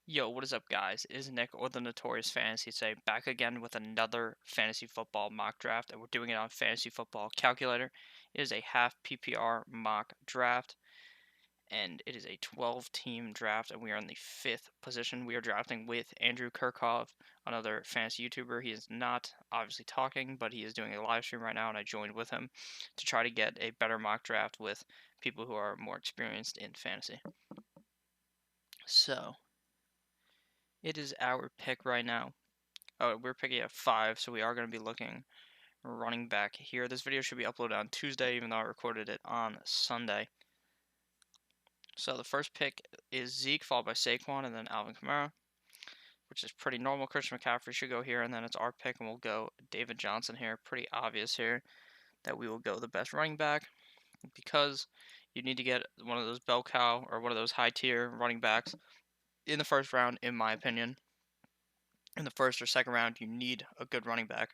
Yo, what is up, guys? It is Nick, or the Notorious Fantasy, today, back again with another fantasy football mock draft, and we're doing it on Fantasy Football Calculator. It is a half PPR mock draft, and it is a 12-team draft, and we are in the 5th position. We are drafting with Andrew Kiorkof, another fantasy YouTuber. He is not obviously talking, but he is doing a live stream right now, and I joined with him to try to get a better mock draft with people who are more experienced in fantasy. So, it is our pick right now. Oh, we're picking at 5, so we are going to be looking running back here. This video should be uploaded on Tuesday, even though I recorded it on Sunday. So the first pick is Zeke, followed by Saquon, and then Alvin Kamara, which is pretty normal. Christian McCaffrey should go here, and then it's our pick, and we'll go David Johnson here. Pretty obvious here that we will go the best running back, because you need to get one of those bell cow or one of those high-tier running backs in the first round, in my opinion. In the first or second round, you need a good running back.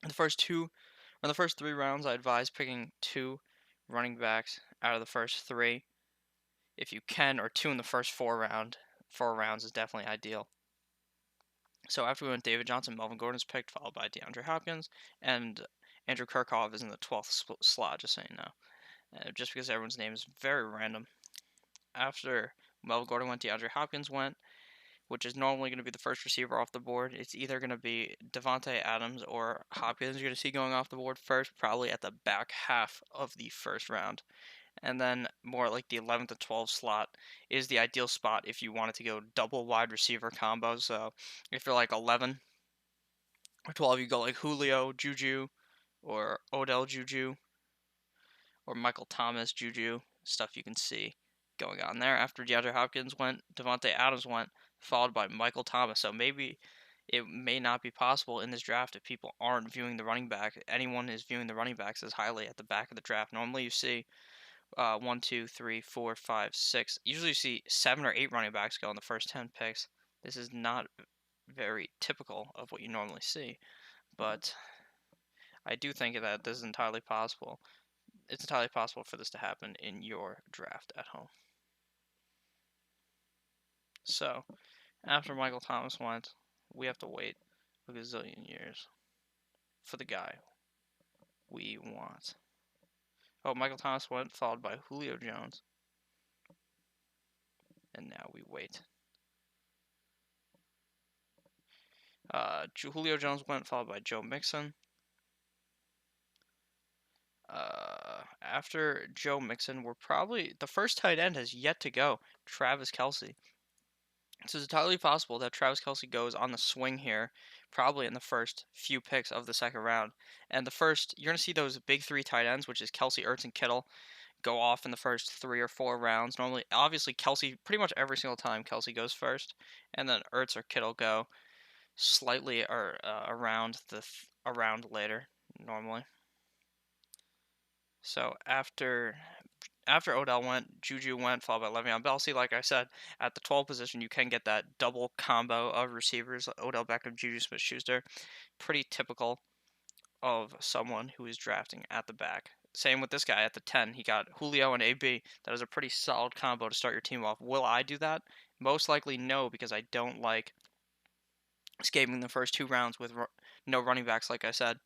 In the first 3 rounds, I advise picking 2 running backs out of the first 3, if you can, or 2 in the first 4 rounds is definitely ideal. So after we went David Johnson, Melvin Gordon is picked, followed by DeAndre Hopkins, and Andrew Kiorkof is in the 12th slot, just so you know. Just because everyone's name is very random. After Melvin Gordon went, DeAndre Hopkins went, which is normally going to be the first receiver off the board. It's either going to be Devontae Adams or Hopkins you're going to see going off the board first, probably at the back half of the first round. And then more like the 11th to 12th slot is the ideal spot if you wanted to go double wide receiver combo. So if you're like 11 or 12, you go like Julio Juju or Odell Juju or Michael Thomas Juju, stuff you can see going on there. After DeAndre Hopkins went, Devontae Adams went, followed by Michael Thomas. So maybe it may not be possible in this draft if people aren't viewing the running back. Anyone is viewing the running backs as highly at the back of the draft. Normally you see 1, 2, 3, 4, 5, 6. Usually you see 7 or 8 running backs go in the first 10 picks. This is not very typical of what you normally see, but I do think that this is entirely possible. It's entirely possible for this to happen in your draft at home. So, after Michael Thomas went, we have to wait a gazillion years for the guy we want. Oh, Michael Thomas went, followed by Julio Jones. And now we wait. Julio Jones went, followed by Joe Mixon. After Joe Mixon, we're probably the first tight end has yet to go, Travis Kelce. So it's entirely possible that Travis Kelce goes on the swing here, probably in the first few picks of the second round. And you're going to see those big 3 tight ends, which is Kelce, Ertz, and Kittle, go off in the first 3 or 4 rounds. Normally, obviously, Kelce, pretty much every single time, Kelce goes first, and then Ertz or Kittle go slightly or around later, normally. So after Odell went, Juju went, followed by Le'Veon Bell. See, like I said, at the 12 position, you can get that double combo of receivers, Odell Beckham, Juju Smith-Schuster. Pretty typical of someone who is drafting at the back. Same with this guy at the 10. He got Julio and AB. That is a pretty solid combo to start your team off. Will I do that? Most likely no, because I don't like escaping the first 2 rounds with no running backs, like I said.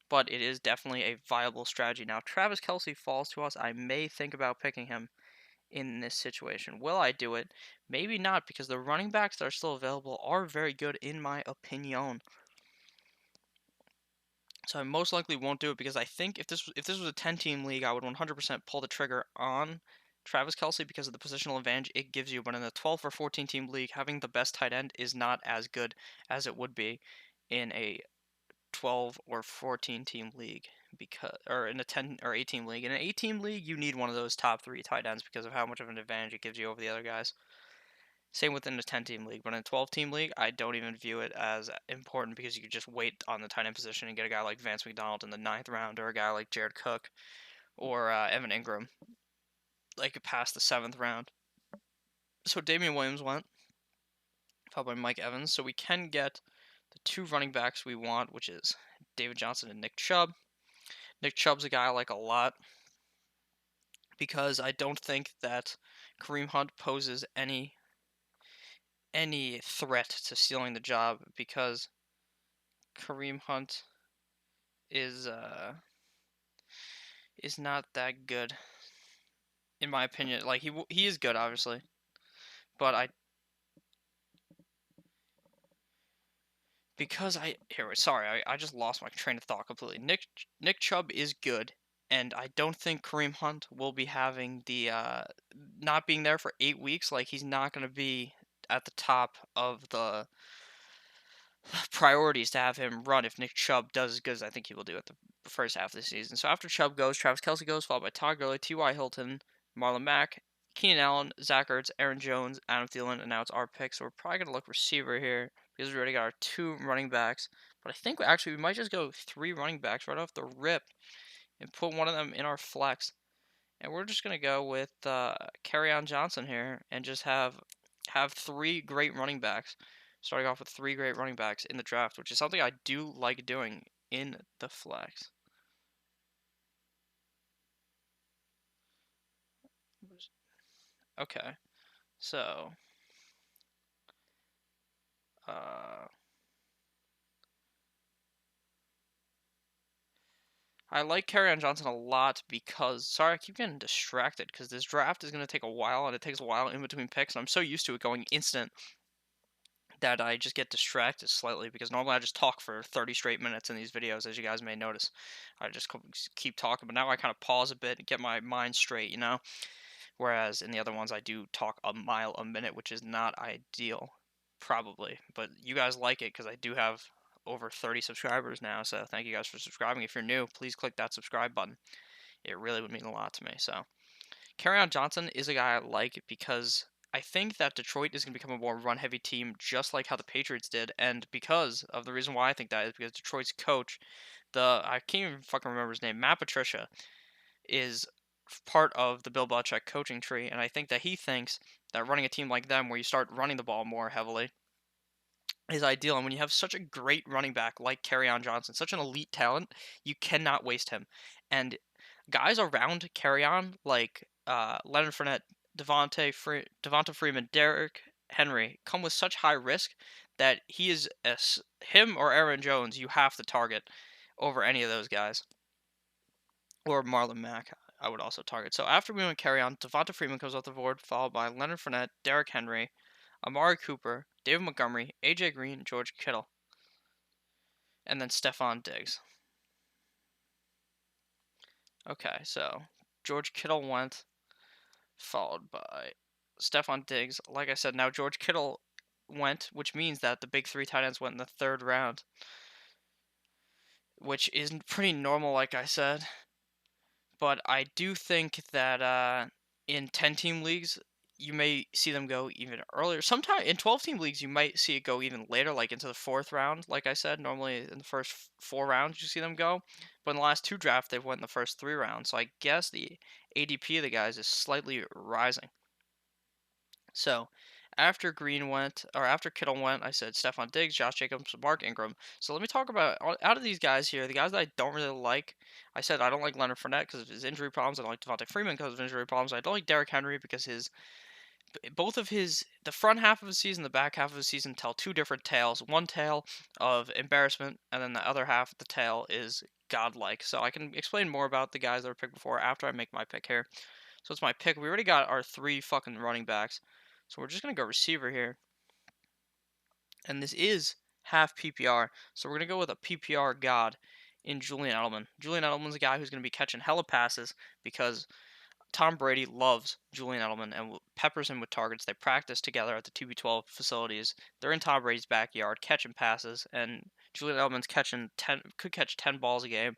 But it is definitely a viable strategy. Now, Travis Kelce falls to us. I may think about picking him in this situation. Will I do it? Maybe not, because the running backs that are still available are very good, in my opinion. So I most likely won't do it, because I think if this was a 10-team league, I would 100% pull the trigger on Travis Kelce because of the positional advantage it gives you. But in a 12 or 14-team league, having the best tight end is not as good as it would be in a 12 or 14 team league, or in a 10 or 8 team league. In an 8 team league, you need one of those top 3 tight ends because of how much of an advantage it gives you over the other guys. Same within a 10-team league, but in a 12-team league, I don't even view it as important because you could just wait on the tight end position and get a guy like Vance McDonald in the 9th round, or a guy like Jared Cook or Evan Ingram like past the 7th round. So Damian Williams went, followed by Mike Evans. So we can get the 2 running backs we want, which is David Johnson and Nick Chubb. Nick Chubb's a guy I like a lot because I don't think that Kareem Hunt poses any any threat to stealing the job because Kareem Hunt is not that good in my opinion. Like he is good obviously, but I just lost my train of thought completely. Nick Chubb is good, and I don't think Kareem Hunt will be having the not being there for 8 weeks. Like he's not going to be at the top of the priorities to have him run if Nick Chubb does as good as I think he will do at the first half of the season. So after Chubb goes, Travis Kelce goes, followed by Todd Gurley, T.Y. Hilton, Marlon Mack, Keenan Allen, Zach Ertz, Aaron Jones, Adam Thielen, and now it's our pick. So we're probably going to look receiver here because we already got our 2 running backs. But I think actually we might just go 3 running backs right off the rip and put one of them in our flex. And we're just going to go with Kerryon Johnson here and just have 3 great running backs. Starting off with 3 great running backs in the draft, which is something I do like doing in the flex. Okay, so I like Kerryon Johnson a lot because sorry I keep getting distracted because this draft is gonna take a while and it takes a while in between picks and I'm so used to it going instant that I just get distracted slightly because normally I just talk for 30 straight minutes in these videos, as you guys may notice. I just keep talking, but now I kind of pause a bit and get my mind straight, you know? Whereas in the other ones, I do talk a mile a minute, which is not ideal, probably. But you guys like it because I do have over 30 subscribers now, so thank you guys for subscribing. If you're new, please click that subscribe button. It really would mean a lot to me, so. Kerryon Johnson is a guy I like because I think that Detroit is going to become a more run-heavy team, just like how the Patriots did. And because of the reason why I think that is because Detroit's coach, I can't even fucking remember his name, Matt Patricia, is part of the Bill Belichick coaching tree. And I think that he thinks that running a team like them, where you start running the ball more heavily, is ideal. And when you have such a great running back like Kerryon Johnson, such an elite talent, you cannot waste him. And guys around Kerryon like Leonard Fournette, Devonta Freeman, Derrick Henry come with such high risk that him or Aaron Jones you have to target over any of those guys. Or Marlon Mack, I would also target. So after we went Kerryon, Devonta Freeman comes off the board, followed by Leonard Fournette, Derrick Henry, Amari Cooper, David Montgomery, AJ Green, George Kittle, and then Stephon Diggs. Okay, so George Kittle went, followed by Stephon Diggs. Like I said, now George Kittle went, which means that the big 3 tight ends went in the 3rd round, which is pretty normal, like I said. But I do think that in 10-team leagues, you may see them go even earlier. Sometimes in 12-team leagues, you might see it go even later, like into the 4th round. Like I said, normally in the first 4 rounds, you see them go. But in the last 2 drafts, they've went in the first 3 rounds. So I guess the ADP of the guys is slightly rising. So after Kittle went, I said Stephon Diggs, Josh Jacobs, Mark Ingram. So let me talk about out of these guys here, the guys that I don't really like. I said I don't like Leonard Fournette because of his injury problems. I don't like Devonta Freeman because of injury problems. I don't like Derrick Henry because the front half of the season, the back half of the season tell 2 different tales. One tale of embarrassment, and then the other half of the tale is godlike. So I can explain more about the guys that were picked before after I make my pick here. So it's my pick. We already got our 3 fucking running backs. So we're just going to go receiver here. And this is half PPR. So we're going to go with a PPR god in Julian Edelman. Julian Edelman's a guy who's going to be catching hella passes because Tom Brady loves Julian Edelman and peppers him with targets. They practice together at the TB12 facilities. They're in Tom Brady's backyard catching passes, and Julian Edelman's could catch 10 balls a game,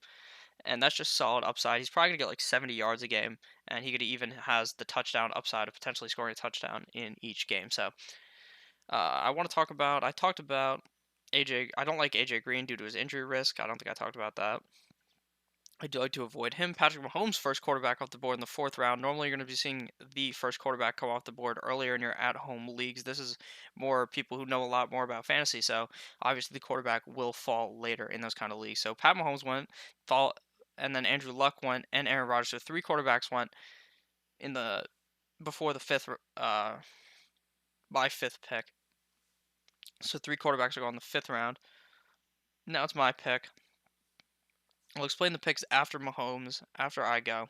and that's just solid upside. He's probably gonna get like 70 yards a game, and he could even has the touchdown upside of potentially scoring a touchdown in each game. So I talked about AJ. I don't like AJ Green due to his injury risk. I don't think I talked about that. I do like to avoid him. Patrick Mahomes, first quarterback off the board in the 4th round. Normally, you're going to be seeing the first quarterback come off the board earlier in your at-home leagues. This is more people who know a lot more about fantasy, so obviously the quarterback will fall later in those kind of leagues. So Pat Mahomes went, and then Andrew Luck went, and Aaron Rodgers. So 3 quarterbacks went in the before the 5th, my 5th pick. So 3 quarterbacks are going in the 5th round. Now it's my pick. I'll explain the picks after Mahomes, after I go.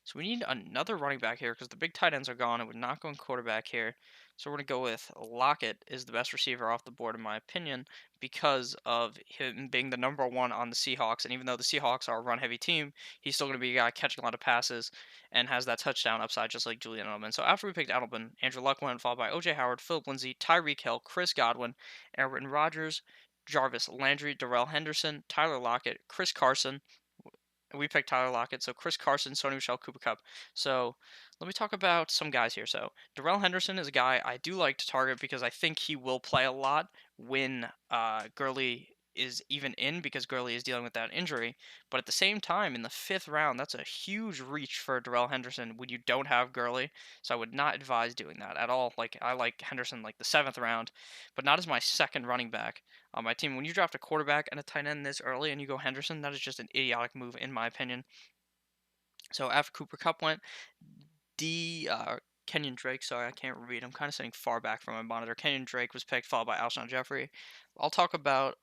So we need another running back here because the big tight ends are gone and we're not going quarterback here. So we're going to go with Lockett is the best receiver off the board in my opinion because of him being the number 1 on the Seahawks. And even though the Seahawks are a run-heavy team, he's still going to be a guy catching a lot of passes and has that touchdown upside just like Julian Edelman. So after we picked Edelman, Andrew Luck went, followed by O.J. Howard, Philip Lindsay, Tyreek Hill, Chris Godwin, Aaron Rodgers, Jarvis Landry, Darrell Henderson, Tyler Lockett, Chris Carson, we picked Tyler Lockett. So Chris Carson, Sony Michel, Cooper Kupp. So let me talk about some guys here. So Darrell Henderson is a guy I do like to target because I think he will play a lot when Gurley is even in because Gurley is dealing with that injury. But at the same time, in the 5th round, that's a huge reach for Darrell Henderson when you don't have Gurley. So I would not advise doing that at all. Like I like Henderson like the 7th round, but not as my second running back on my team. When you draft a quarterback and a tight end this early and you go Henderson, that is just an idiotic move in my opinion. So after Cooper Kupp went, Kenyon Drake, sorry, I can't read. I'm kind of sitting far back from my monitor. Kenyon Drake was picked, followed by Alshon Jeffrey. I'll talk about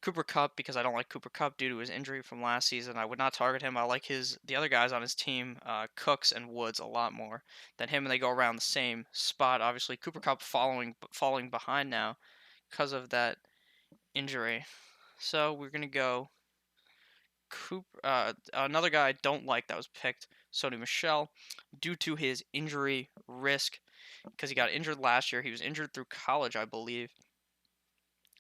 Cooper Kupp because I don't like Cooper Kupp due to his injury from last season. I would not target him. I like the other guys on his team, Cooks and Woods, a lot more than him, and they go around the same spot. Obviously, Cooper Kupp falling behind now because of that injury. So we're gonna go Cooper. Another guy I don't like that was picked, Sony Michel, due to his injury risk because he got injured last year. He was injured through college, I believe.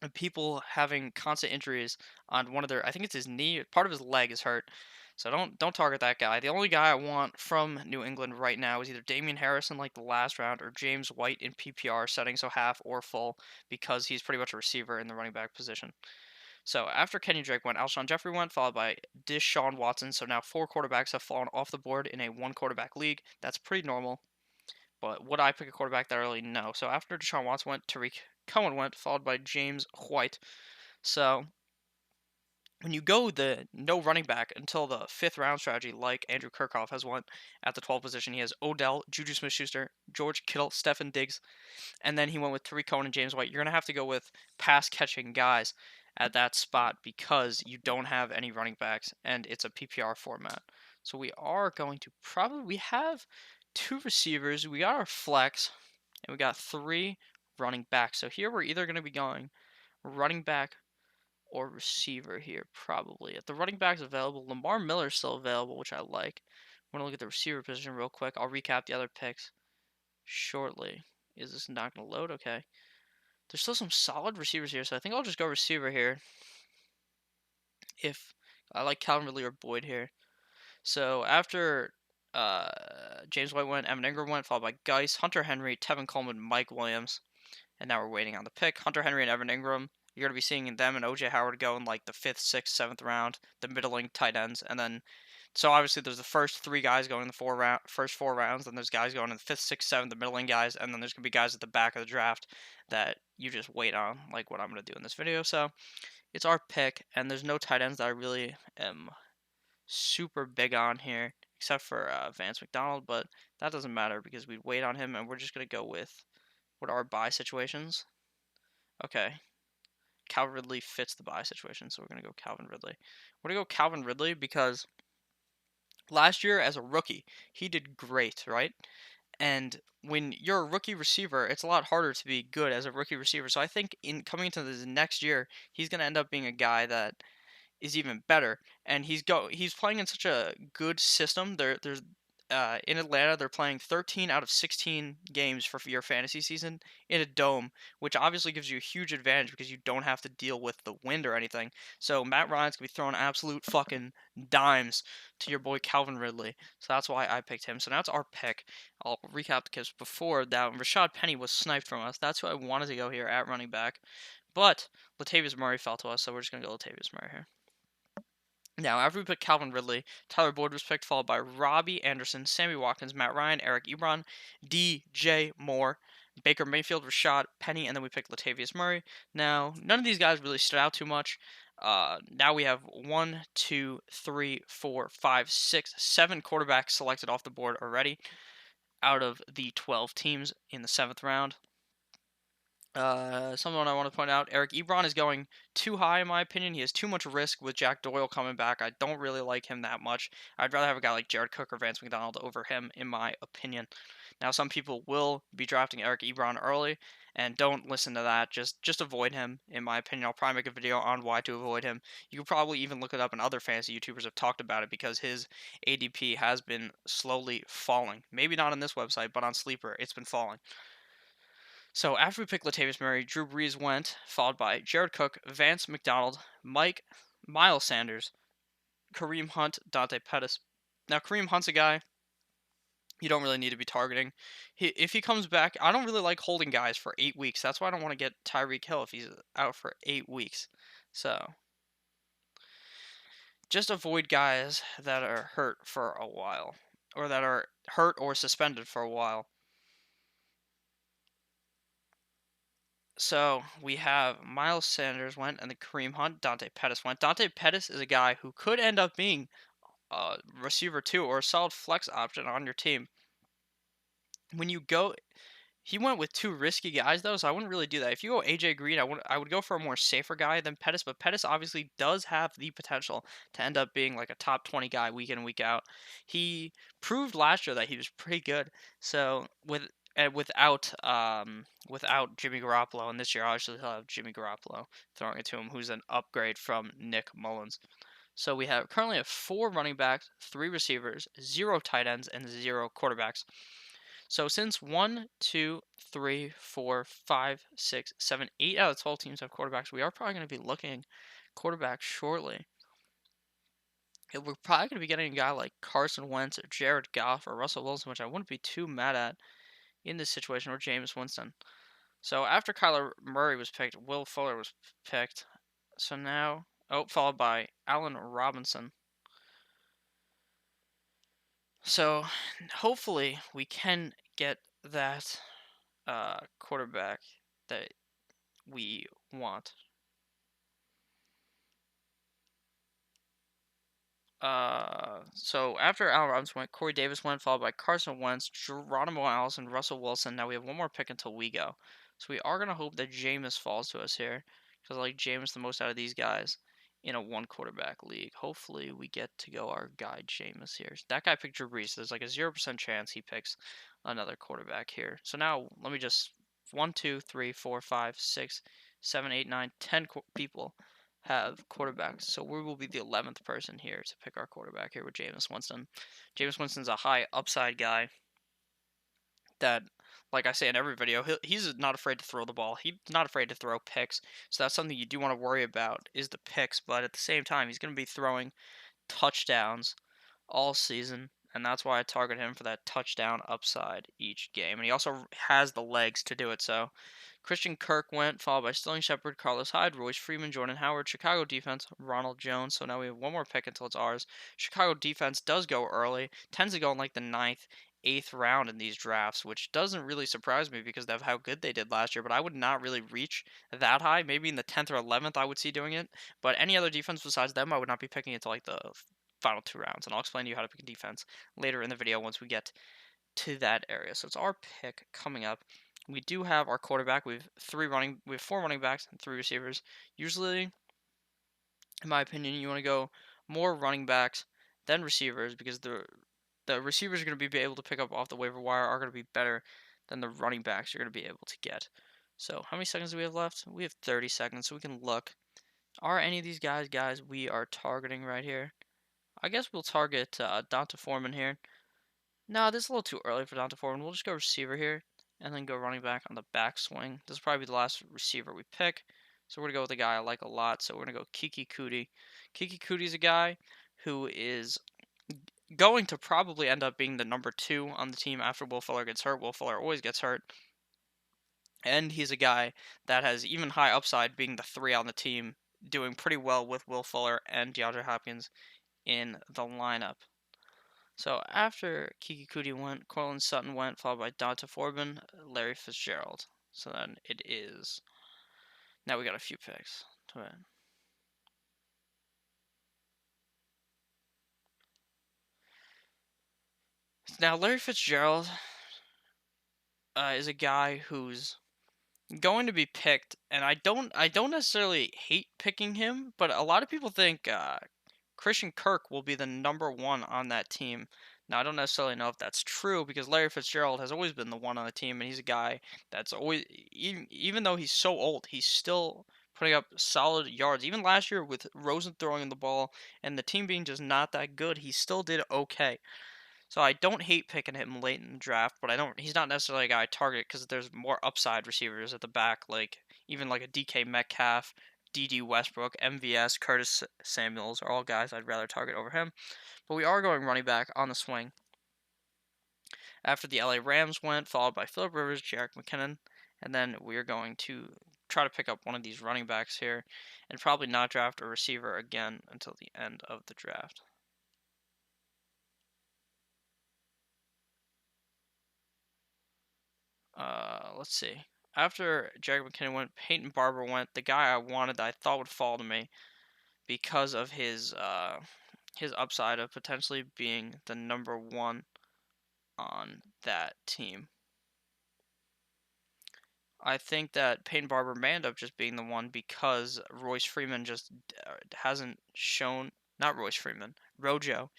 And people having constant injuries on one of their, I think it's his knee, part of his leg is hurt. So don't target that guy. The only guy I want from New England right now is either Damian Harrison like the last round or James White in PPR setting, so half or full, because he's pretty much a receiver in the running back position. So after Kenny Drake went, Alshon Jeffrey went, followed by Deshaun Watson. So now 4 quarterbacks have fallen off the board in a 1 quarterback league. That's pretty normal. But would I pick a quarterback that early? No. So after Deshaun Watson went, Tariq Cohen went, followed by James White. So when you go the no running back until the 5th round strategy, like Andrew Kiorkof has won at the 12th position, he has Odell, Juju Smith-Schuster, George Kittle, Stefon Diggs, and then he went with Tariq Cohen and James White. You're gonna have to go with pass catching guys at that spot because you don't have any running backs and it's a PPR format. So we are going to we have 2 receivers, we got our flex, and we got 3 running backs. So here we're either going to be going running back or receiver here, probably. If the running back's available, Lamar Miller's still available, which I like. I'm going to look at the receiver position real quick. I'll recap the other picks shortly. Is this not going to load? Okay. There's still some solid receivers here, so I think I'll just go receiver here. If I like Calvin Ridley or Boyd here. So after James White went, Evan Ingram went, followed by Geis, Hunter Henry, Tevin Coleman, Mike Williams. And now we're waiting on the pick. Hunter Henry and Evan Ingram. You're going to be seeing them and O.J. Howard go in like the 5th, 6th, 7th round, the middling tight ends. And then, so obviously there's the first 3 guys going in the first 4 rounds. Then there's guys going in the 5th, 6th, 7th, the middling guys. And then there's going to be guys at the back of the draft that you just wait on, like what I'm going to do in this video. So it's our pick, and there's no tight ends that I really am super big on here, except for Vance McDonald. But that doesn't matter because we wait on him, and we're just going to go with what are our buy situations. Okay. Calvin Ridley fits the buy situation, so we're going to go Calvin Ridley. We're going to go Calvin Ridley because last year as a rookie, he did great, right? And when you're a rookie receiver, it's a lot harder to be good as a rookie receiver. So I think in coming into this next year, he's going to end up being a guy that is even better. And he's playing in such a good system. There's in Atlanta, they're playing 13 out of 16 games for your fantasy season in a dome, which obviously gives you a huge advantage because you don't have to deal with the wind or anything. So Matt Ryan's going to be throwing absolute fucking dimes to your boy Calvin Ridley. So that's why I picked him. So now it's our pick. I'll recap because before that, Rashad Penny was sniped from us. That's who I wanted to go here at running back. But Latavius Murray fell to us, so we're just going to go Latavius Murray here. Now, after we picked Calvin Ridley, Tyler Boyd was picked, followed by Robbie Anderson, Sammy Watkins, Matt Ryan, Eric Ebron, DJ Moore, Baker Mayfield, Rashad Penny, and then we picked Latavius Murray. Now, none of these guys really stood out too much. Now we have 1, 2, 3, 4, 5, 6, 7 quarterbacks selected off the board already out of the 12 teams in the 7th round. Someone I want to point out, Eric Ebron is going too high in my opinion. He has too much risk with Jack Doyle coming back. I don't really like him that much. I'd rather have a guy like Jared Cook or Vance McDonald over him, in my opinion. Now, some people will be drafting Eric Ebron early, and don't listen to that. Just avoid him, in my opinion. I'll probably make a video on why to avoid him. You could probably even look it up, and other fantasy YouTubers have talked about it because his ADP has been slowly falling. Maybe not on this website, but on Sleeper, it's been falling. So after we picked Latavius Murray, Drew Brees went, followed by Jared Cook, Vance McDonald, Miles Sanders, Kareem Hunt, Dante Pettis. Now Kareem Hunt's a guy you don't really need to be targeting. If he comes back, I don't really like holding guys for 8 weeks. That's why I don't want to get Tyreek Hill if he's out for 8 weeks. So just avoid guys that are hurt for a while, or that are hurt or suspended for a while. So we have Miles Sanders went, and the Kareem Hunt, Dante Pettis went. Dante Pettis is a guy who could end up being a receiver 2 or a solid flex option on your team. When you go, he went with 2 risky guys though, so I wouldn't really do that. If you go AJ Green, I would go for a more safer guy than Pettis, but Pettis obviously does have the potential to end up being like a top 20 guy week in and week out. He proved last year that he was pretty good. So without Jimmy Garoppolo, and this year obviously he'll have Jimmy Garoppolo throwing it to him, who's an upgrade from Nick Mullins. So we have currently have 4 running backs, 3 receivers, 0 tight ends, and 0 quarterbacks. So since 1, 2, 3, 4, 5, 6, 7, 8 out of 12 teams have quarterbacks, we are probably going to be looking quarterbacks shortly. We're probably going to be getting a guy like Carson Wentz or Jared Goff or Russell Wilson, which I wouldn't be too mad at in this situation, or Jameis Winston. So after Kyler Murray was picked, Will Fuller was picked. So now, followed by Allen Robinson. So hopefully we can get that quarterback that we want. So after Allen Robinson went, Corey Davis went, followed by Carson Wentz, Geronimo Allison, Russell Wilson. Now we have one more pick until we go. So we are gonna hope that Jameis falls to us here, because I like Jameis the most out of these guys in a 1 quarterback league. Hopefully we get to go our guy Jameis here. That guy picked Drew Brees. So there's like a 0% chance he picks another quarterback here. So now let me just 1, 2, 3, 4, 5, 6, 7, 8, 9, 10 people have quarterbacks. So we will be the 11th person here to pick our quarterback here with Jameis Winston. Jameis Winston's a high upside guy that, like I say in every video, he's not afraid to throw the ball. He's not afraid to throw picks. So that's something you do want to worry about, is the picks. But at the same time, he's going to be throwing touchdowns all season. And that's why I target him for that touchdown upside each game. And he also has the legs to do it. So Christian Kirk went, followed by Sterling Shepard, Carlos Hyde, Royce Freeman, Jordan Howard, Chicago defense, Ronald Jones. So now we have one more pick until it's ours. Chicago defense does go early, tends to go in like the 9th, 8th round in these drafts, which doesn't really surprise me because of how good they did last year. But I would not really reach that high. Maybe in the 10th or 11th I would see doing it. But any other defense besides them, I would not be picking it to like the final 2 rounds. And I'll explain to you how to pick a defense later in the video once we get to that area. So it's our pick coming up. We do have our quarterback. We have 4 running backs and 3 receivers. Usually, in my opinion, you want to go more running backs than receivers, because the receivers are going to be able to pick up off the waiver wire are going to be better than the running backs you're going to be able to get. So how many seconds do we have left? We have 30 seconds, so we can look. Are any of these guys we are targeting right here? I guess we'll target Donta Foreman here. No, this is a little too early for Donta Foreman. We'll just go receiver here, and then go running back on the backswing. This will probably be the last receiver we pick. So we're going to go with a guy I like a lot. So we're going to go Kiki Kuti. Kiki Kuti is a guy who is going to probably end up being the number 2 on the team after Will Fuller gets hurt. Will Fuller always gets hurt. And he's a guy that has even high upside, being the 3 on the team, doing pretty well with Will Fuller and DeAndre Hopkins in the lineup. So after Kiki Kuti went, Cortland Sutton went, followed by Donta Foreman, Larry Fitzgerald. So then it is. Now we got a few picks. Now Larry Fitzgerald is a guy who's going to be picked, and I don't necessarily hate picking him, but a lot of people think Christian Kirk will be the number one on that team. Now I don't necessarily know if that's true because Larry Fitzgerald has always been the one on the team, and he's a guy that's always even though he's so old, he's still putting up solid yards. Even last year with Rosen throwing the ball and the team being just not that good, he still did okay. So I don't hate picking him late in the draft, but I don't. He's not necessarily a guy I target because there's more upside receivers at the back, like even like a DK Metcalf, DD Westbrook, MVS, Curtis Samuels are all guys I'd rather target over him. But we are going running back on the swing. After the LA Rams went, followed by Philip Rivers, Jerick McKinnon, and then we're going to try to pick up one of these running backs here, and probably not draft a receiver again until the end of the draft. Let's see. After Jerick McKinnon went, Peyton Barber went. The guy I wanted, that I thought would fall to me because of his upside of potentially being the number one on that team. I think that Peyton Barber may end up just being the one because Royce Freeman just hasn't shown. Not Royce Freeman, Rojo.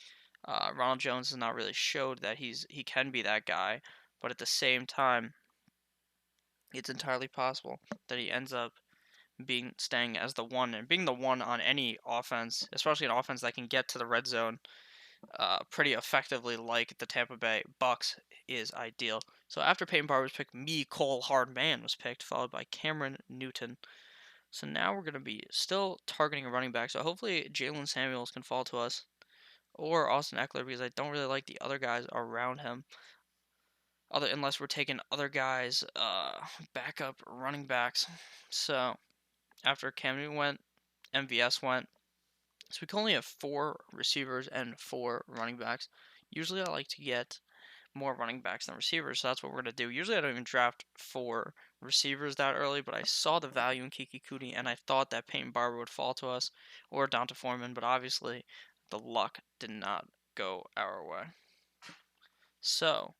Ronald Jones has not really showed that he can be that guy, but at the same time, it's entirely possible that he ends up being staying as the one and being the one on any offense, especially an offense that can get to the red zone pretty effectively, like the Tampa Bay Bucks, is ideal. So after Peyton Barber was picked, me Cole Hardman was picked, followed by Cameron Newton. So now we're gonna be still targeting a running back. So hopefully Jalen Samuels can fall to us, or Austin Eckler because I don't really like the other guys around him. Unless we're taking other guys, backup running backs. So after Cam Newton went, MVS went. So we can only have 4 receivers and 4 running backs. Usually I like to get more running backs than receivers, so that's what we're going to do. Usually I don't even draft 4 receivers that early, but I saw the value in Kiki Kuti, and I thought that Peyton Barber would fall to us, or Donta Foreman, but obviously the luck did not go our way. So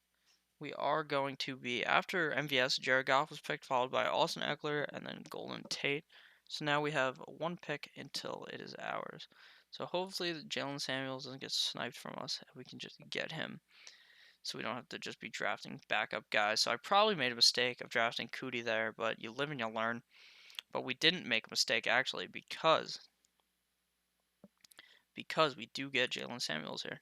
we are going to be, after MVS, Jared Goff was picked, followed by Austin Eckler, and then Golden Tate. So now we have 1 pick until it is ours. So hopefully Jalen Samuels doesn't get sniped from us, and we can just get him. So we don't have to just be drafting backup guys. So I probably made a mistake of drafting Cootie there, but you live and you learn. But we didn't make a mistake actually because we do get Jalen Samuels here.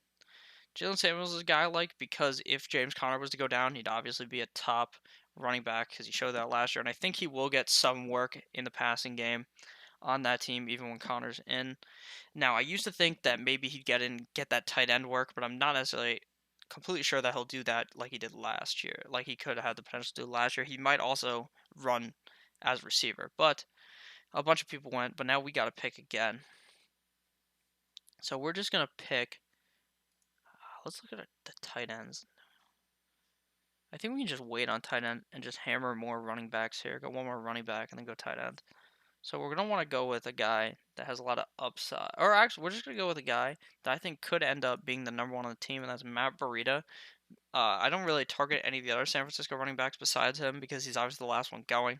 Jalen Samuels is a guy I like because if James Conner was to go down, he'd obviously be a top running back because he showed that last year, and I think he will get some work in the passing game on that team even when Conner's in. Now, I used to think that maybe he'd get that tight end work, but I'm not necessarily completely sure that he'll do that like he did last year, like he could have had the potential to do last year. He might also run as receiver, but a bunch of people went, but now we got to pick again. So we're just going to pick. Let's look at the tight ends. I think we can just wait on tight end and just hammer more running backs here. Go one more running back and then go tight end. So we're going to want to go with a guy that has a lot of upside. Or actually, we're just going to go with a guy that I think could end up being the number one on the team, and that's Matt Breida. I don't really target any of the other San Francisco running backs besides him because he's obviously the last one going.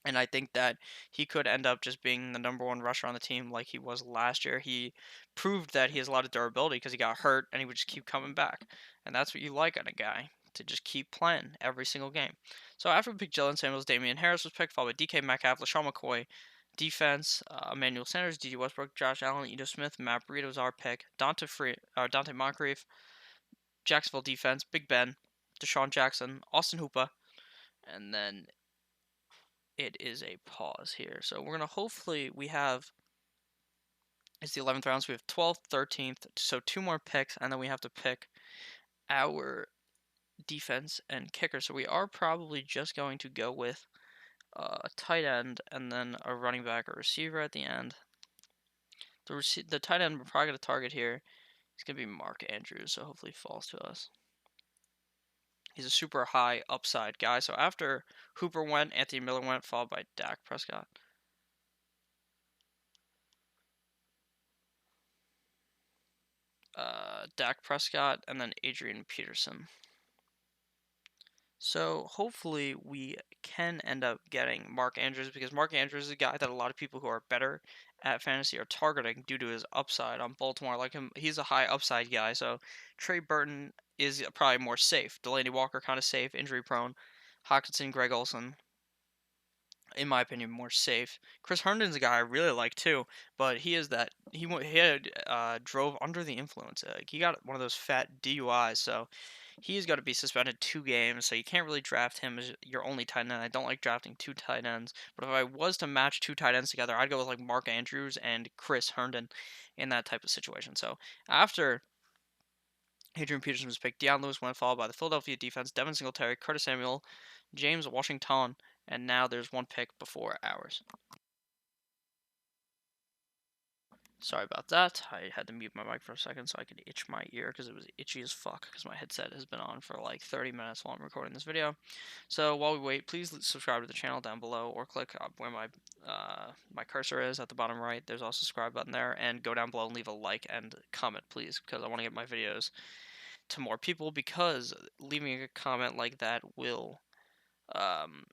And I think that he could end up just being the number one rusher on the team like he was last year. He proved that he has a lot of durability because he got hurt and he would just keep coming back. And that's what you like on a guy, to just keep playing every single game. So after we picked Jalen Samuels, Damian Harris was picked, followed by DK Metcalf, LaShawn McCoy. Defense, Emmanuel Sanders, D.D. Westbrook, Josh Allen, Ito Smith, Matt Breida was our pick. Dante Moncrief. Jacksonville defense, Big Ben, Deshaun Jackson, Austin Hooper. And then it is a pause here. So we're going to hopefully, it's the 11th round, so we have 12th, 13th, so 2 more picks, and then we have to pick our defense and kicker. So we are probably just going to go with a tight end and then a running back or receiver at the end. The tight end we're probably going to target here is going to be Mark Andrews, so hopefully he falls to us. He's a super high upside guy. So after Hooper went, Anthony Miller went, followed by Dak Prescott. Dak Prescott, and then Adrian Peterson. So hopefully we can end up getting Mark Andrews because Mark Andrews is a guy that a lot of people who are better at fantasy are targeting due to his upside on Baltimore. Like him, he's a high upside guy. So Trey Burton is probably more safe. Delaney Walker kind of safe, injury prone. Hawkinson, Greg Olson, in my opinion, more safe. Chris Herndon's a guy I really like too, but he had drove under the influence. He got one of those fat DUIs, so he's got to be suspended 2 games. So you can't really draft him as your only tight end. I don't like drafting two tight ends, but if I was to match two tight ends together, I'd go with like Mark Andrews and Chris Herndon in that type of situation. So after Adrian Peterson was picked, Deion Lewis went, followed by the Philadelphia defense, Devin Singletary, Curtis Samuel, James Washington, and now there's one pick before ours. Sorry about that. I had to mute my mic for a second so I could itch my ear because it was itchy as fuck because my headset has been on for like 30 minutes while I'm recording this video. So while we wait, please subscribe to the channel down below or click where my cursor is at the bottom right. There's also a subscribe button there, and go down below and leave a like and comment, please, because I want to get my videos to more people, because leaving a comment like that will um,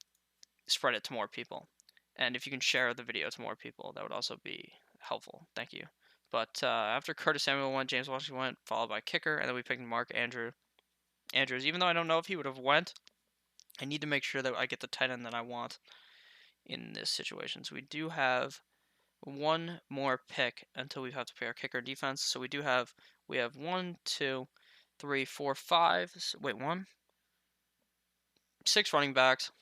spread it to more people. And if you can share the video to more people, that would also be helpful. Thank you. But after Curtis Samuel went, James Washington went, followed by kicker, and then we picked Mark Andrews. Even though I don't know if he would have went, I need to make sure that I get the tight end that I want in this situation. So we do have one more pick until we have to pick our kicker defense. So we have 1, 2, 3, 4, 5. Wait, 6 running backs,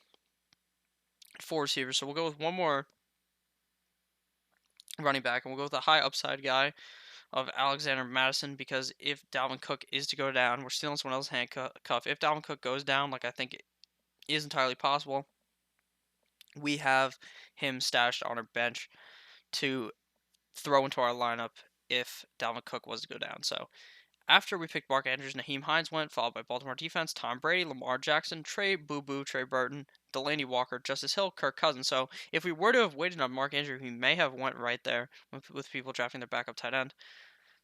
4 receivers. So we'll go with one more running back, and we'll go with a high upside guy of Alexander Madison, because if Dalvin Cook is to go down, we're stealing someone else's handcuff. If Dalvin Cook goes down, like I think it is entirely possible, we have him stashed on our bench to throw into our lineup if Dalvin Cook was to go down. So after we picked Mark Andrews, Nyheim Hines went, followed by Baltimore defense, Tom Brady, Lamar Jackson, Trey Burton, Delaney Walker, Justice Hill, Kirk Cousins. So if we were to have waited on Mark Andrews, he may have went right there with people drafting their backup tight end.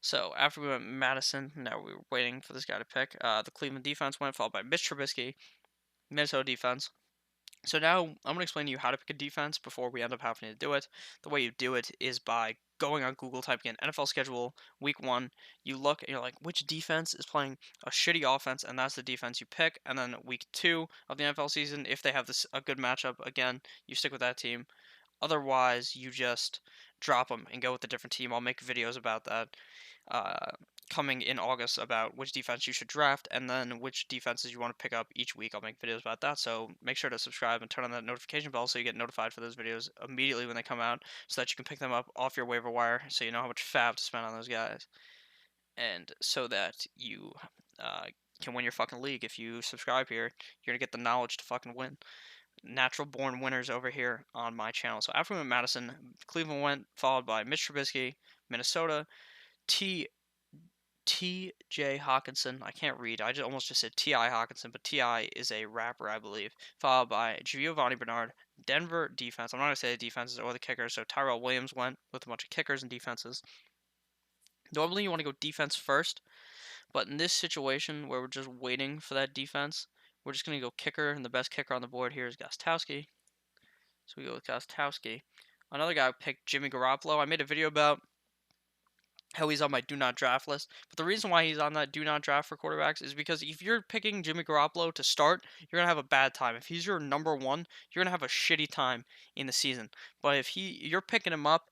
So after we went Madison, now we were waiting for this guy to pick. The Cleveland defense went, followed by Mitch Trubisky, Minnesota defense. So now I'm going to explain to you how to pick a defense before we end up having to do it. The way you do it is by going on Google, typing in NFL schedule, week 1. You look and you're like, which defense is playing a shitty offense, and that's the defense you pick. And then week 2 of the NFL season, if they have a good matchup, again, you stick with that team. Otherwise, you just drop them and go with a different team. I'll make videos about that coming in August about which defense you should draft, and then which defenses you want to pick up each week. I'll make videos about that, so make sure to subscribe and turn on that notification bell so you get notified for those videos immediately when they come out, so that you can pick them up off your waiver wire, so you know how much fab to spend on those guys, and so that you can win your fucking league. If you subscribe here, you're gonna get the knowledge to fucking win. Natural born winners over here on my channel. So after we went Madison, Cleveland went, followed by Mitch Trubisky, Minnesota, T.J. Hawkinson. I can't read. I almost just said T.I. Hawkinson, but T.I. is a rapper, I believe. Followed by Giovanni Bernard, Denver defense. I'm not going to say the defenses or the kickers. So Tyrell Williams went with a bunch of kickers and defenses. Normally you want to go defense first, but in this situation where we're just waiting for that defense, we're just going to go kicker, and the best kicker on the board here is Gostowski. So we go with Gostowski. Another guy picked Jimmy Garoppolo. I made a video about how he's on my do not draft list. But the reason why he's on that do not draft for quarterbacks is because if you're picking Jimmy Garoppolo to start, you're going to have a bad time. If he's your number 1, you're going to have a shitty time in the season. But if you're picking him up,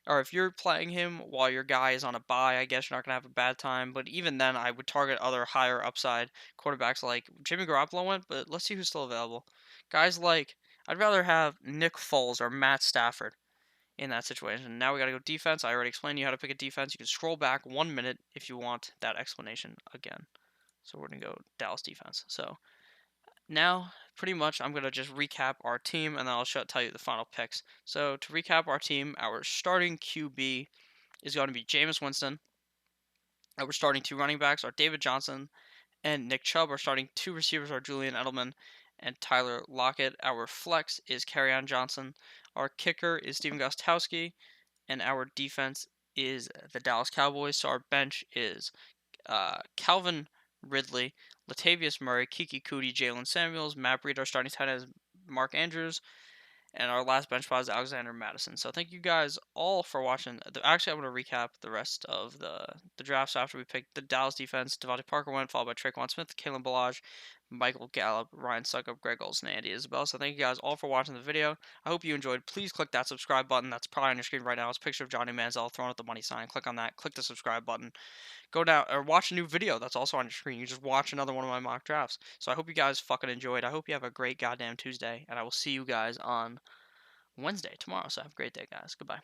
or if you're playing him while your guy is on a bye, I guess you're not going to have a bad time. But even then, I would target other higher upside quarterbacks like Jimmy Garoppolo went, but let's see who's still available. Guys like, I'd rather have Nick Foles or Matt Stafford in that situation. Now we got to go defense. I already explained to you how to pick a defense. You can scroll back 1 minute if you want that explanation again. So we're going to go Dallas defense. So now, pretty much, I'm going to just recap our team, and then I'll tell you the final picks. So to recap our team, our starting QB is going to be Jameis Winston. Our starting 2 running backs are David Johnson and Nick Chubb. Our starting 2 receivers are Julian Edelman and Tyler Lockett. Our flex is Kerryon Johnson. Our kicker is Stephen Gostkowski, and our defense is the Dallas Cowboys. So our bench is Calvin Ridley, Latavius Murray, Kiki Cootie, Jalen Samuels, Matt Breed, our starting tight end is Mark Andrews, and our last bench spot is Alexander Madison. So thank you guys all for watching. Actually, I'm going to recap the rest of the drafts after we picked the Dallas defense. Devontae Parker went, followed by Traquan Smith, Kalen Ballage, Michael Gallup, Ryan Suckup, Greg Olson, and Andy Isabel. So thank you guys all for watching the video. I hope you enjoyed. Please click that subscribe button. That's probably on your screen right now. It's a picture of Johnny Manziel throwing out the money sign. Click on that. Click the subscribe button. Go down or watch a new video that's also on your screen. You just watch another one of my mock drafts. So I hope you guys fucking enjoyed. I hope you have a great goddamn Tuesday, and I will see you guys on Wednesday tomorrow. So have a great day, guys. Goodbye.